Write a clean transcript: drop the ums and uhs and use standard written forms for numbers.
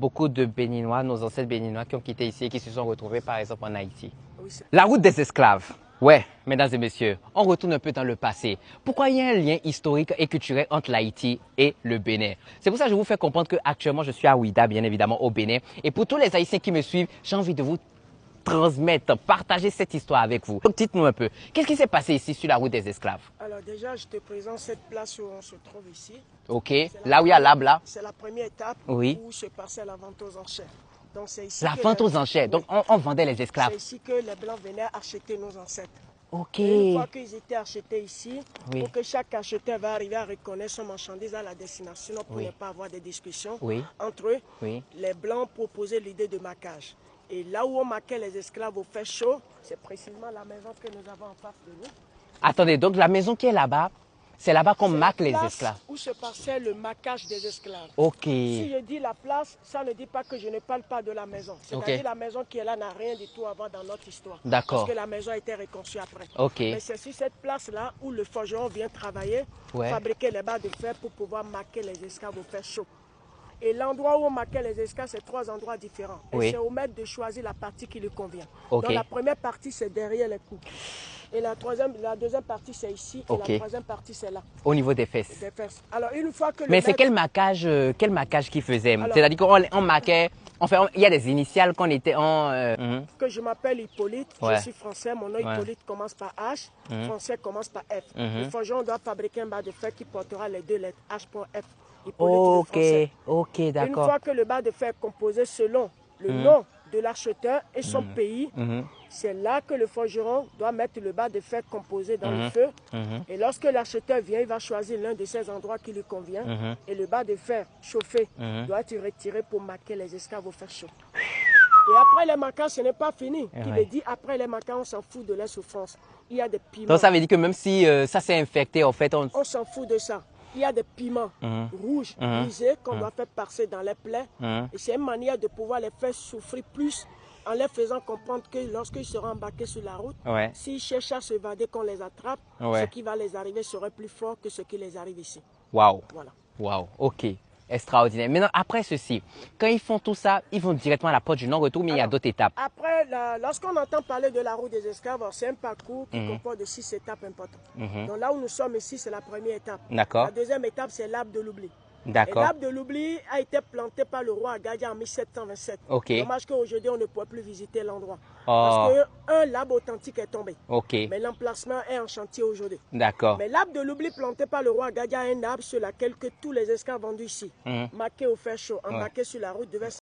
Beaucoup de Béninois, nos ancêtres Béninois qui ont quitté ici et qui se sont retrouvés par exemple en Haïti. Oui, La route des esclaves. Ouais, mesdames et messieurs, on retourne un peu dans le passé. Pourquoi il y a un lien historique et culturel entre l'Haïti et le Bénin? C'est pour ça que je vous fais comprendre qu'actuellement je suis à Ouidah, bien évidemment, au Bénin. Et pour tous les Haïtiens qui me suivent, j'ai envie de vous transmettre, partager cette histoire avec vous. Donc dites-nous un peu, qu'est-ce qui s'est passé ici sur la route des esclaves? Alors déjà, je te présente cette place où on se trouve ici. Ok, là où il y a l'arbre là. C'est la première étape Oui. où se passait la vente aux enchères. Donc c'est ici La que vente aux enchères, donc on vendait les esclaves. c'est ici que les Blancs venaient acheter nos ancêtres. Ok. Et une fois qu'ils étaient achetés ici, Oui. pour que chaque acheteur va arriver à reconnaître son marchandise à la destination, pour Oui. ne pas avoir des discussions Oui. entre eux, Oui. les Blancs proposaient l'idée de maquage. Et là où on maquait les esclaves au fait chaud, c'est précisément la maison que nous avons en face de nous. Attendez, donc la maison qui est là-bas, c'est là-bas qu'on C'est maque la les place esclaves. où se passait le maquage des esclaves. Ok. Si je dis la place, ça ne dit pas que je ne parle pas de la maison. C'est-à-dire Ok. la maison qui est là n'a rien du tout avant dans notre histoire. D'accord. Parce que la maison a été reconstruite après. Ok. Mais c'est sur cette place-là où le forgeron vient travailler, Ouais. fabriquer les barres de fer pour pouvoir maquer les esclaves au fer chaud. Et l'endroit où on maquait les esclaves, c'est 3 endroits différents. Et Oui. c'est au maître de choisir la partie qui lui convient. Ok. Donc la première partie, c'est derrière les coups. Et la deuxième partie, c'est ici. Ok. Et la troisième partie, c'est là. Au niveau des fesses. Des fesses. Alors une fois que le Mais c'est maître... quel maquage qu'il faisait? Alors- C'est-à-dire qu'on maquait, il y a des initiales qu'on était en... que je m'appelle Hippolyte, Ouais. je suis français, mon nom Ouais. Hippolyte commence par H, français commence par F. Le forgeron doit fabriquer un bas de fer qui portera les 2 lettres H pour F. Hippolyte le Ok, français. ok, Une d'accord. fois que le bas de fer est composé selon le nom de l'acheteur et son pays, c'est là que le forgeron doit mettre le bas de fer composé dans le feu. Et lorsque l'acheteur vient, il va choisir l'un de ces endroits qui lui convient. Et le bas de fer chauffé doit être retiré pour maquer les esclaves au fer chaud. Et après les maquages, ce n'est pas fini. Qui Ouais. veut dire, après les maquages, on s'en fout de la souffrance. Il y a des piments. Donc ça veut dire que même si ça s'est infecté, en fait, On s'en fout de ça. Il y a des piments rouges, brisés, qu'on doit faire passer dans les plaies. Et c'est une manière de pouvoir les faire souffrir plus en les faisant comprendre que lorsqu'ils seront embarqués sur la route, Ouais. s'ils cherchent à s'évader, qu'on les attrape, Ouais. ce qui va les arriver serait plus fort que ce qui les arrive ici. Waouh. Voilà. Waouh, ok. Extraordinaire. Maintenant, après ceci, quand ils font tout ça, ils vont directement à la porte du non-retour, mais il y a Alors, d'autres étapes. Après, lorsqu'on entend parler de la route des esclaves, c'est un parcours qui comporte de 6 étapes importantes. Donc là où nous sommes ici, c'est la première étape. D'accord. La deuxième étape, c'est l'arbre de l'oubli. Et D'accord. l'arbre de l'oubli a été planté par le roi Agadia en 1727. Ok. Dommage qu'aujourd'hui, on ne pourrait plus visiter l'endroit. Oh. Parce qu'un l'arbre authentique est tombé. Ok. Mais l'emplacement est en chantier aujourd'hui. D'accord. Mais l'arbre de l'oubli planté par le roi Agadia est un arbre sur lequel que tous les esclaves vendus ici, marqués au fer chaud, embarqués sur la route, devaient